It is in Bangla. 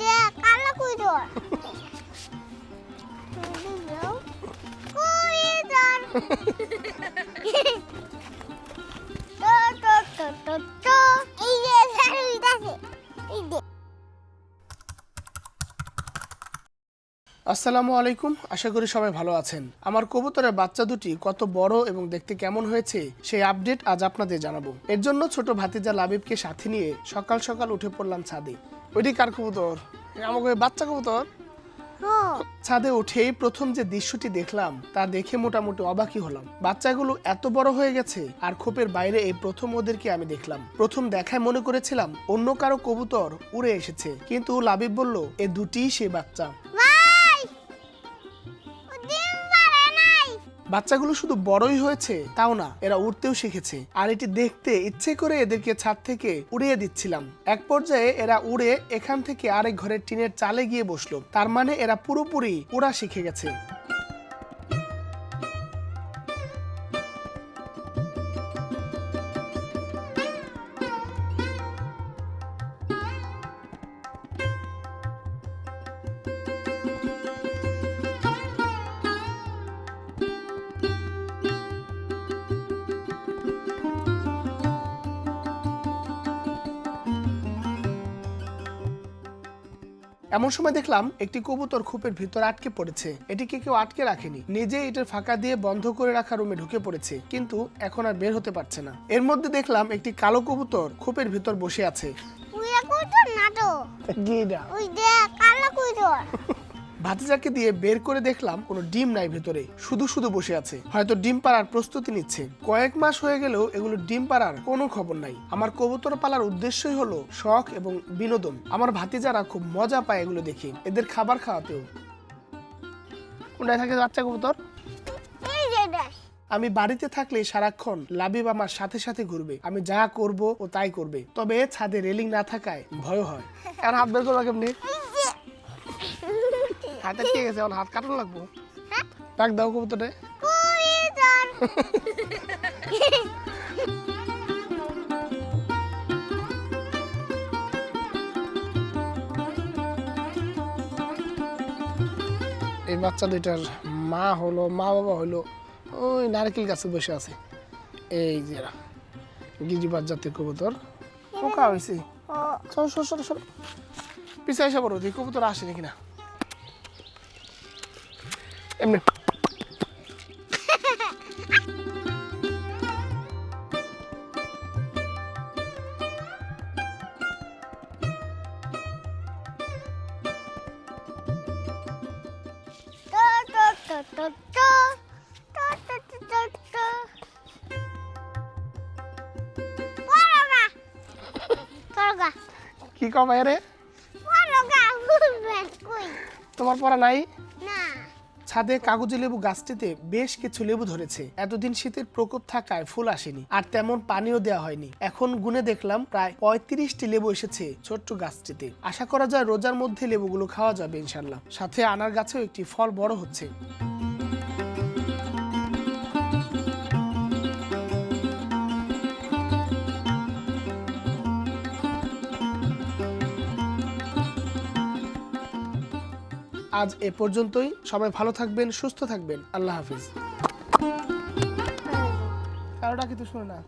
দে কালা কবুতর কবুতর তো এই যে সারুইতাছে এই যে। আসসালামু আলাইকুম, আশা করি সবাই ভালো আছেন। আমার কবুতরের বাচ্চা দুটি কত বড় এবং দেখতে কেমন হয়েছে সেই আপডেট আজ আপনাদের জানাবো। এর জন্য ছোট ভাতিজা লাবিবকে সাথে নিয়ে সকাল সকাল উঠে পড়লাম ছাদে। ওইটি কার কবুতর? আমাকে বাচ্চা কবুতর। ছাদে উঠেই প্রথম যে দৃশ্যটি দেখলাম তা দেখে মোটামুটি অবাকই হলাম। বাচ্চাগুলো এত বড় হয়ে গেছে আর খোপের বাইরে এই প্রথম ওদেরকে আমি দেখলাম। প্রথম দেখায় মনে করেছিলাম অন্য কারো কবুতর উড়ে এসেছে, কিন্তু লাবিব বলল এ দুটিই সেই বাচ্চা। বাচ্চাগুলো শুধু বড়ই হয়েছে তাও না, এরা উড়তেও শিখেছে। আর এটি দেখতে ইচ্ছে করে এদেরকে ছাদ থেকে উড়িয়ে দিচ্ছিলাম। এক পর্যায়ে এরা উড়ে এখান থেকে আরেক ঘরের টিনের চালে গিয়ে বসলো। তার মানে এরা পুরোপুরি উড়া শিখে গেছে। এমন সময় দেখলাম একটি কবুতর খোপের ভিতর আটকে পড়েছে। এটিকে কেউ আটকে রাখেনি, নিজে এটার ফাঁকা দিয়ে বন্ধ করে রাখা রুমে ঢুকে পড়েছে, কিন্তু এখন আর বের হতে পারছে না। এর মধ্যে দেখলাম একটি কালো কবুতর খোপের ভিতর বসে আছে। ভাতিজাকে দিয়ে বের করে দেখলাম কোনো ডিম নাই ভেতরে, শুধু শুধু বসে আছে, হয়তো ডিম পাড়ার প্রস্তুতি নিচ্ছে। কয়েক মাস হয়ে গেলেও এগুলো ডিম পাড়ার কোনো খবর নাই। আমার কবুতর পালার উদ্দেশ্যই হলো শখ এবং বিনোদন। আমার ভাতিজারা খুব মজা পায় এগুলো দেখে, এদের খাবার খাওয়াতেও। কোনটায় থাকে বাচ্চা কবুতর? আমি বাড়িতে থাকলে সারাক্ষণ লাবিব আমার সাথে সাথে ঘুরবে, আমি যা করব ও তাই করবে। তবে ছাদে রেলিং না থাকায় ভয় হয়। এখন হাত বের করবো কেমনি? হাতে ঠিক আছে, এখন হাত কাটানো লাগবো। ডাক দাও কবুতরে। এই বাচ্চা দুইটার মা বাবা হলো ওই নারকেল গাছে বসে আছে। এই যে গিরিবাজ জাতের কবুতর, পোকা হয়েছে। পিছিয়ে এসে বড় দেখি কবুতর আসে নাকি না। এমনি কি কম রে? তোমার পড়া নাই? ছাদে কাগজি লেবু গাছটিতে বেশ কিছু লেবু ধরেছে। এতদিন শীতের প্রকোপ থাকায় ফুল আসেনি আর তেমন পানিও দেওয়া হয়নি। এখন গুনে দেখলাম প্রায় 35টি লেবু এসেছে ছোট্ট গাছটিতে। আশা করা যায় রোজার মধ্যে লেবুগুলো খাওয়া যাবে ইনশাল্লাহ। সাথে আনার গাছেও একটি ফল বড় হচ্ছে। আজ এ পর্যন্তই। সবাই ভালো থাকবেন, সুস্থ থাকবেন। আল্লাহ হাফিজ। কারোটা কিন্তু শুনে না।